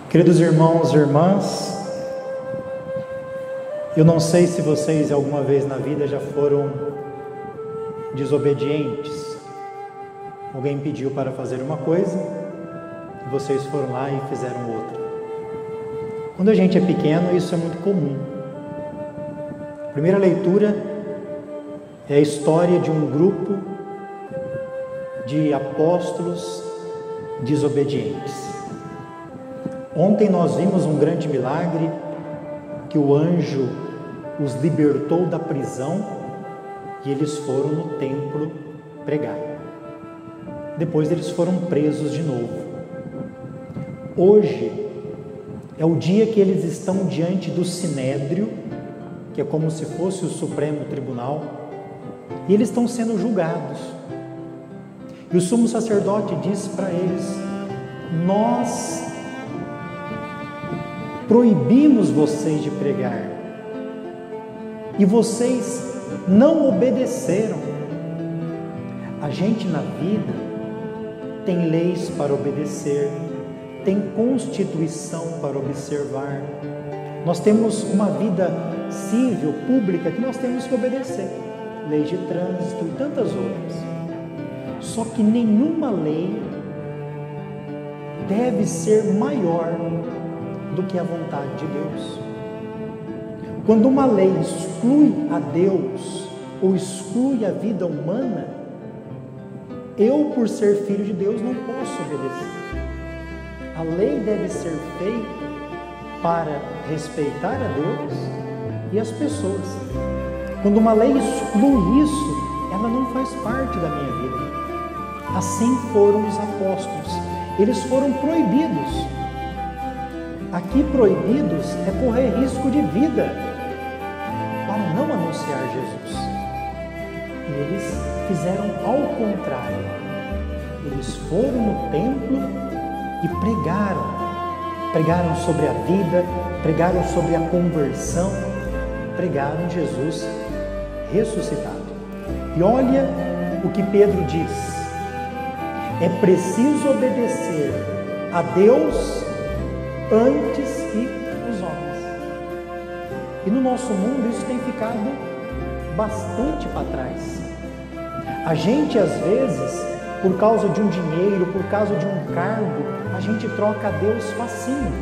Queridos irmãos e irmãs, eu não sei se vocês alguma vez na vida já foram desobedientes. Alguém pediu para fazer uma coisa e vocês foram lá e fizeram outra. Quando a gente é pequeno, isso é muito comum. A primeira leitura é a história de um grupo de apóstolos desobedientes. Ontem nós vimos um grande milagre, que o anjo os libertou da prisão e eles foram no templo pregar. Depois eles foram presos de novo. Hoje é o dia que eles estão diante do Sinédrio, que é como se fosse o Supremo Tribunal, e eles estão sendo julgados. E o sumo sacerdote disse para eles: nós proibimos vocês de pregar e vocês não obedeceram. A gente na vida tem leis para obedecer, tem constituição para observar, nós temos uma vida civil, pública, que nós temos que obedecer, leis de trânsito e tantas outras. Só que nenhuma lei deve ser maior do que a vontade de Deus. Quando uma lei exclui a Deus ou exclui a vida humana, eu, por ser filho de Deus, não posso obedecer. A lei deve ser feita para respeitar a Deus e as pessoas. Quando uma lei exclui isso, ela não faz parte da minha vida. Assim foram os apóstolos. Eles foram proibidos. Aqui proibidos é correr risco de vida para não anunciar Jesus. E eles fizeram ao contrário. Eles foram no templo e pregaram sobre a vida, pregaram sobre a conversão, pregaram Jesus ressuscitado. E olha o que Pedro diz: é preciso obedecer a Deus antes que os homens. E no nosso mundo isso tem ficado bastante para trás. A gente às vezes, por causa de um dinheiro, por causa de um cargo, a gente troca a Deus facinho.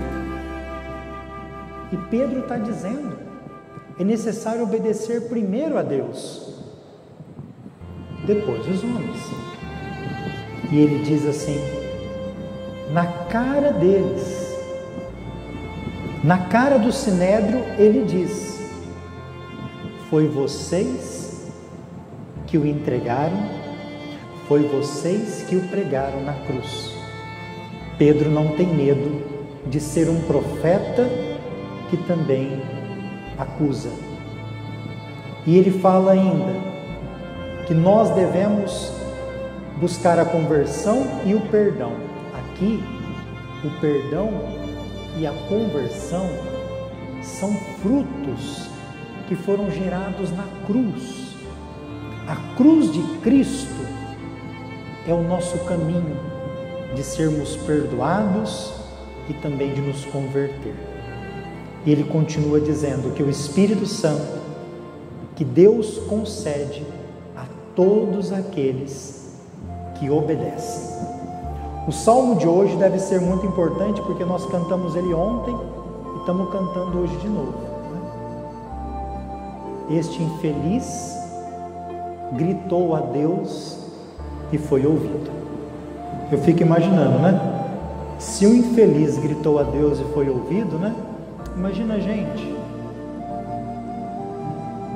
E Pedro está dizendo, é necessário obedecer primeiro a Deus, depois os homens. E ele diz assim, na cara deles, na cara do Sinédrio, ele diz: foi vocês que o entregaram, foi vocês que o pregaram na cruz. Pedro não tem medo de ser um profeta que também acusa. E ele fala ainda que nós devemos buscar a conversão e o perdão. Aqui, o perdão e a conversão são frutos que foram gerados na cruz. A cruz de Cristo é o nosso caminho de sermos perdoados e também de nos converter. E ele continua dizendo que o Espírito Santo, que Deus concede a todos aqueles que obedecem. O salmo de hoje deve ser muito importante porque nós cantamos ele ontem e estamos cantando hoje de novo, né? Este infeliz gritou a Deus e foi ouvido. Eu fico imaginando, né? Se o infeliz gritou a Deus e foi ouvido, né? Imagina a gente.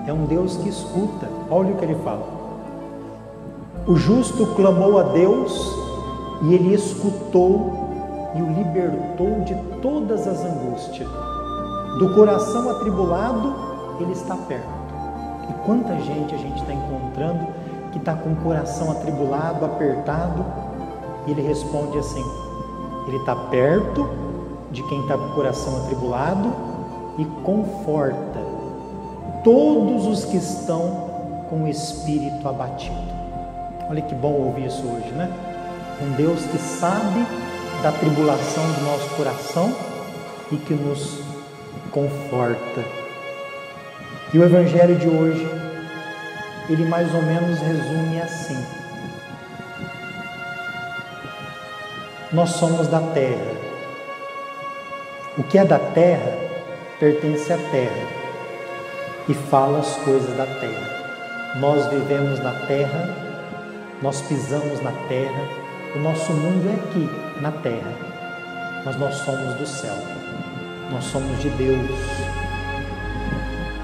É um Deus que escuta. Olha o que ele fala. O justo clamou a Deus e ele escutou e o libertou de todas as angústias. Do coração atribulado, ele está perto. E quanta gente a gente está encontrando que está com o coração atribulado, apertado, e ele responde assim: ele está perto de quem está com o coração atribulado e conforta todos os que estão com o espírito abatido. Olha que bom ouvir isso hoje, né? Um Deus que sabe da tribulação do nosso coração e que nos conforta. E o Evangelho de hoje, ele mais ou menos resume assim: nós somos da terra. O que é da terra pertence à terra e fala as coisas da terra. Nós vivemos na terra, nós pisamos na terra, o nosso mundo é aqui, na terra, mas nós somos do céu, nós somos de Deus.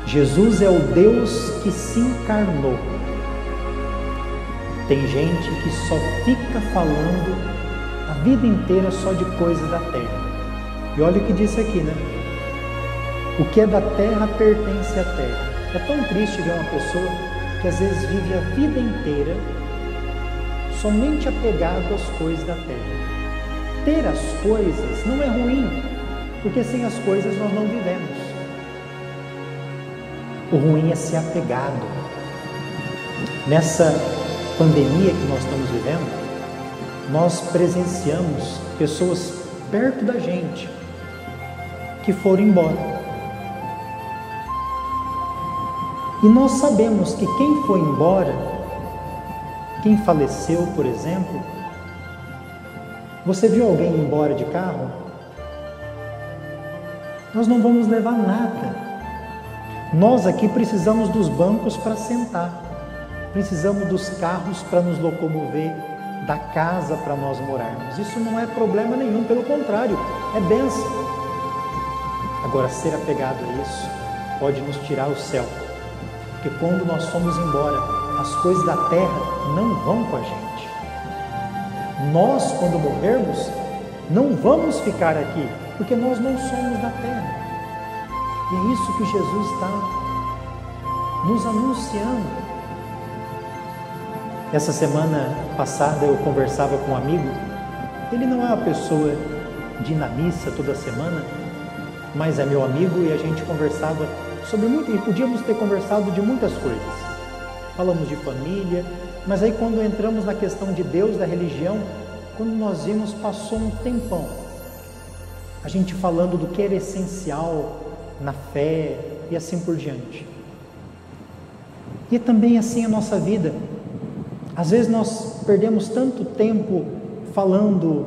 Jesus é o Deus que se encarnou. Tem gente que só fica falando a vida inteira só de coisas da terra. E olha o que disse aqui, né? O que é da terra pertence à terra. É tão triste ver uma pessoa que às vezes vive a vida inteira somente apegado às coisas da terra. Ter as coisas não é ruim, porque sem as coisas nós não vivemos. O ruim é ser apegado. Nessa pandemia que nós estamos vivendo, nós presenciamos pessoas perto da gente que foram embora. E nós sabemos que quem foi embora, quem faleceu, por exemplo, você viu alguém ir embora de carro? Nós não vamos levar nada. Nós aqui precisamos dos bancos para sentar, precisamos dos carros para nos locomover, da casa para nós morarmos. Isso não é problema nenhum, pelo contrário, é bênção. Agora, ser apegado a isso pode nos tirar o céu, porque quando nós formos embora, as coisas da terra não vão com a gente. Nós, quando morrermos, não vamos ficar aqui, porque nós não somos da terra. E é isso que Jesus está nos anunciando. Essa semana passada eu conversava com um amigo. Ele não é uma pessoa de ir na missa toda semana, mas é meu amigo e a gente conversava sobre muito, e podíamos ter conversado de muitas coisas. Falamos de família, mas aí quando entramos na questão de Deus, da religião, quando nós vimos, passou um tempão. A gente falando do que era essencial na fé e assim por diante. E também assim a nossa vida. Às vezes nós perdemos tanto tempo falando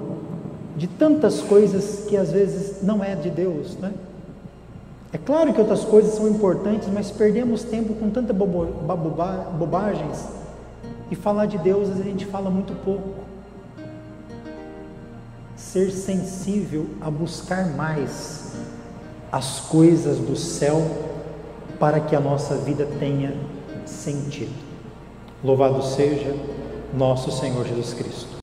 de tantas coisas que às vezes não é de Deus, né? É claro que outras coisas são importantes, mas perdemos tempo com tanta bobagens, e falar de Deus a gente fala muito pouco. Ser sensível a buscar mais as coisas do céu para que a nossa vida tenha sentido. Louvado seja nosso Senhor Jesus Cristo.